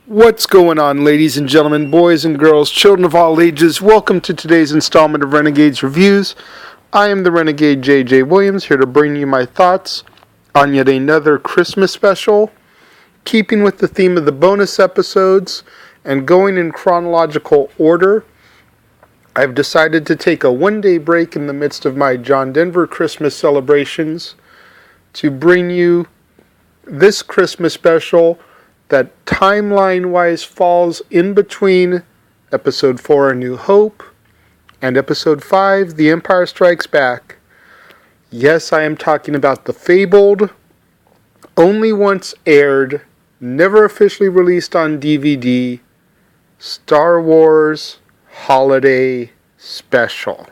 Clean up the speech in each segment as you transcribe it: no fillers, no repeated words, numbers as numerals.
What's going on, ladies and gentlemen, boys and girls, children of all ages? Welcome to today's installment of Renegades Reviews. I am the Renegade J.J. Williams, here to bring you my thoughts on yet another Christmas special. Keeping with the theme of the bonus episodes and going in chronological order, I've decided to take a one-day break in the midst of my John Denver Christmas celebrations to bring you this Christmas special that timeline-wise falls in between Episode 4, A New Hope, and Episode 5, The Empire Strikes Back. Yes, I am talking about the fabled, only once aired, never officially released on DVD, Star Wars Holiday Special.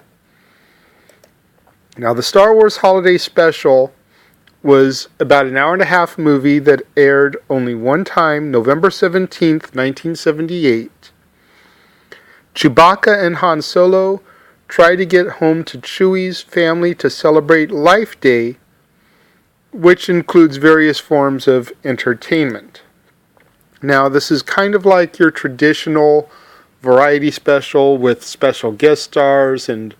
Now, the Star Wars Holiday Special was about an hour-and-a-half movie that aired only one time, November 17th, 1978. Chewbacca and Han Solo try to get home to Chewie's family to celebrate Life Day, which includes various forms of entertainment. Now, this is kind of like your traditional variety special with special guest stars and,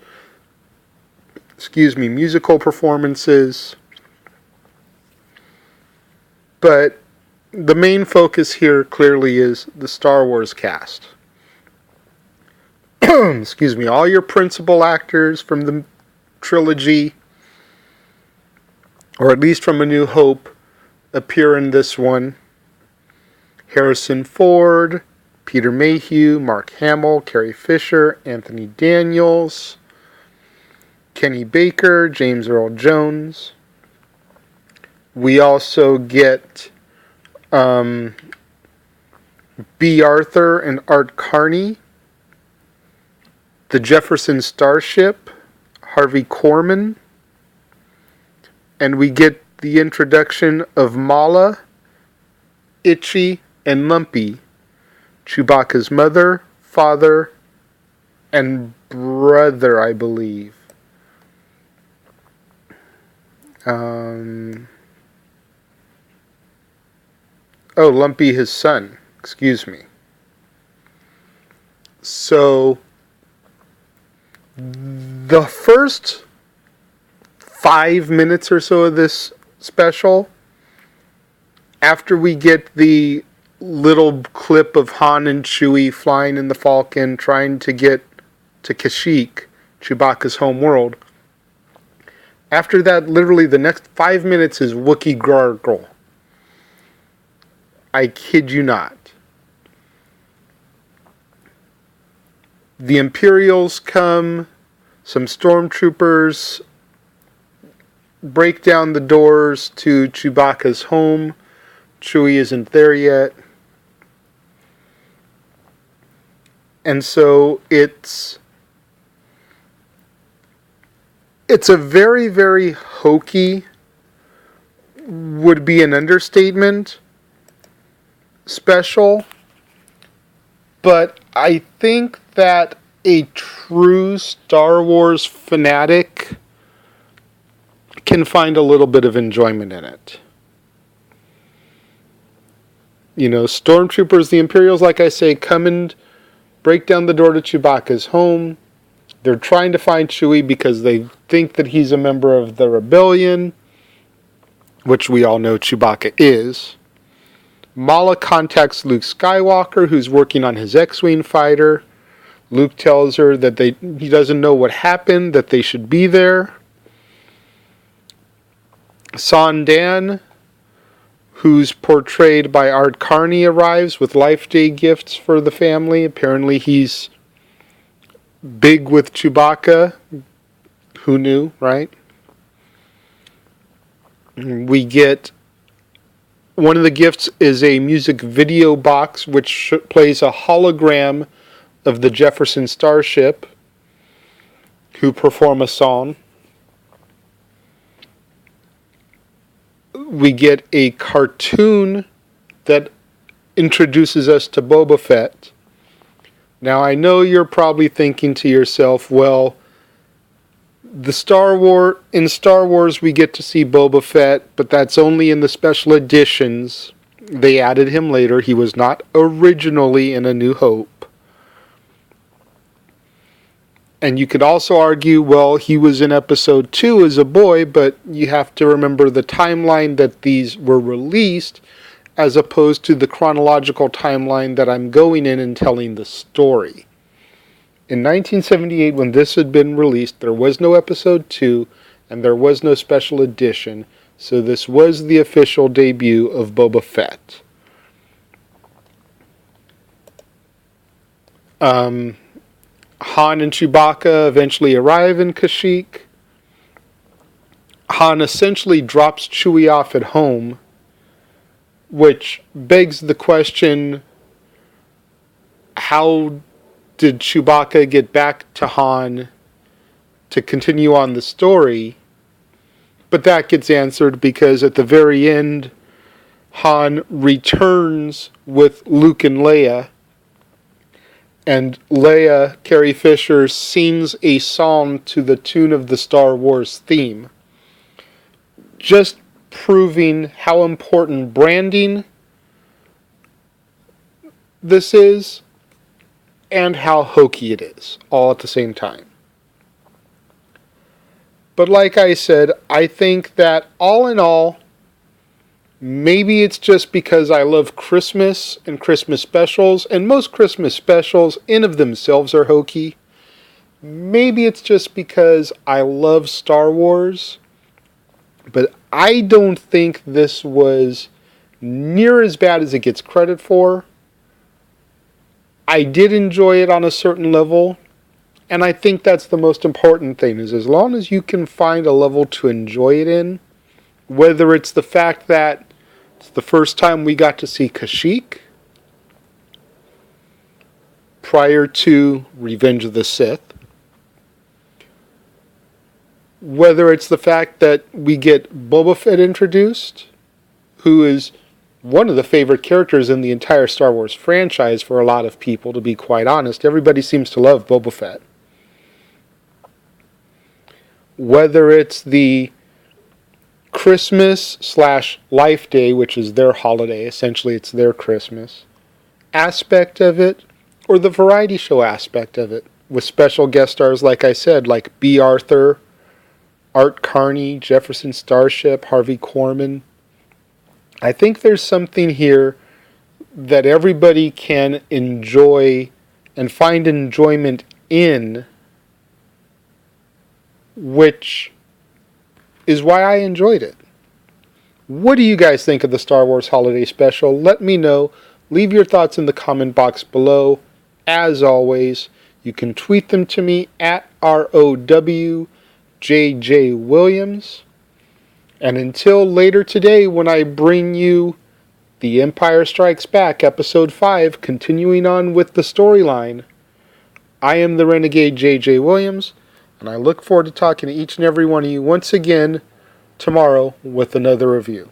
musical performances. But the main focus here clearly is the Star Wars cast. All your principal actors from the trilogy, or at least from A New Hope, appear in this one. Harrison Ford, Peter Mayhew, Mark Hamill, Carrie Fisher, Anthony Daniels, Kenny Baker, James Earl Jones. We also get B. Arthur and Art Carney, the Jefferson Starship, Harvey Korman, and we get the introduction of Mala, Itchy, and Lumpy, Chewbacca's mother, father, and brother, I believe. Lumpy, his son. So, the first 5 minutes or so of this special, after we get the little clip of Han and Chewie flying in the Falcon, trying to get to Kashyyyk, Chewbacca's home world, after that, literally the next 5 minutes is Wookiee gargle. I kid you not. The Imperials come, some stormtroopers break down the doors to Chewbacca's home. Chewie isn't there yet. And so it's a very, very hokey, would be an understatement, special, but I think that a true Star Wars fanatic can find a little bit of enjoyment in it. Stormtroopers, the Imperials, like I say, come and break down the door to Chewbacca's home. They're trying to find Chewie because they think that he's a member of the rebellion, which we all know Chewbacca is. Mala contacts Luke Skywalker, who's working on his X-Wing fighter. Luke tells her that he doesn't know what happened, that they should be there. Sandan, who's portrayed by Art Carney, arrives with Life Day gifts for the family. Apparently he's big with Chewbacca. Who knew, right? We get one of the gifts is a music video box which plays a hologram of the Jefferson Starship, who perform a song. We get a cartoon that introduces us to Boba Fett. Now, I know you're probably thinking to yourself, well, in Star Wars we get to see Boba Fett, but that's only in the special editions. They added him later. He was not originally in A New Hope. And you could also argue, well, he was in episode 2 as a boy, but you have to remember the timeline that these were released as opposed to the chronological timeline that I'm going in and telling the story. In 1978, when this had been released, there was no episode 2 and there was no special edition, so this was the official debut of Boba Fett. Han and Chewbacca eventually arrive in Kashyyyk. Han essentially drops Chewie off at home, which begs the question, how did Chewbacca get back to Han to continue on the story? But that gets answered because at the very end, Han returns with Luke and Leia, and Leia, Carrie Fisher, sings a song to the tune of the Star Wars theme, just proving how important branding this is and how hokey it is, all at the same time. But like I said, I think that all in all, maybe it's just because I love Christmas and Christmas specials, and most Christmas specials in of themselves are hokey. Maybe it's just because I love Star Wars, but I don't think this was near as bad as it gets credit for. I did enjoy it on a certain level, and I think that's the most important thing, is as long as you can find a level to enjoy it in, whether it's the fact that it's the first time we got to see Kashyyyk prior to Revenge of the Sith, whether it's the fact that we get Boba Fett introduced, who is one of the favorite characters in the entire Star Wars franchise for a lot of people, to be quite honest. Everybody seems to love Boba Fett. Whether it's the Christmas/Life Day, which is their holiday, essentially it's their Christmas aspect of it, or the variety show aspect of it, with special guest stars, like I said, like B. Arthur, Art Carney, Jefferson Starship, Harvey Korman. I think there's something here that everybody can enjoy and find enjoyment in, which is why I enjoyed it. What do you guys think of the Star Wars Holiday Special? Let me know. Leave your thoughts in the comment box below. As always, you can tweet them to me at ROWJJWilliams. And until later today, when I bring you The Empire Strikes Back, Episode 5, continuing on with the storyline, I am the Renegade JJ Williams, and I look forward to talking to each and every one of you once again tomorrow with another review.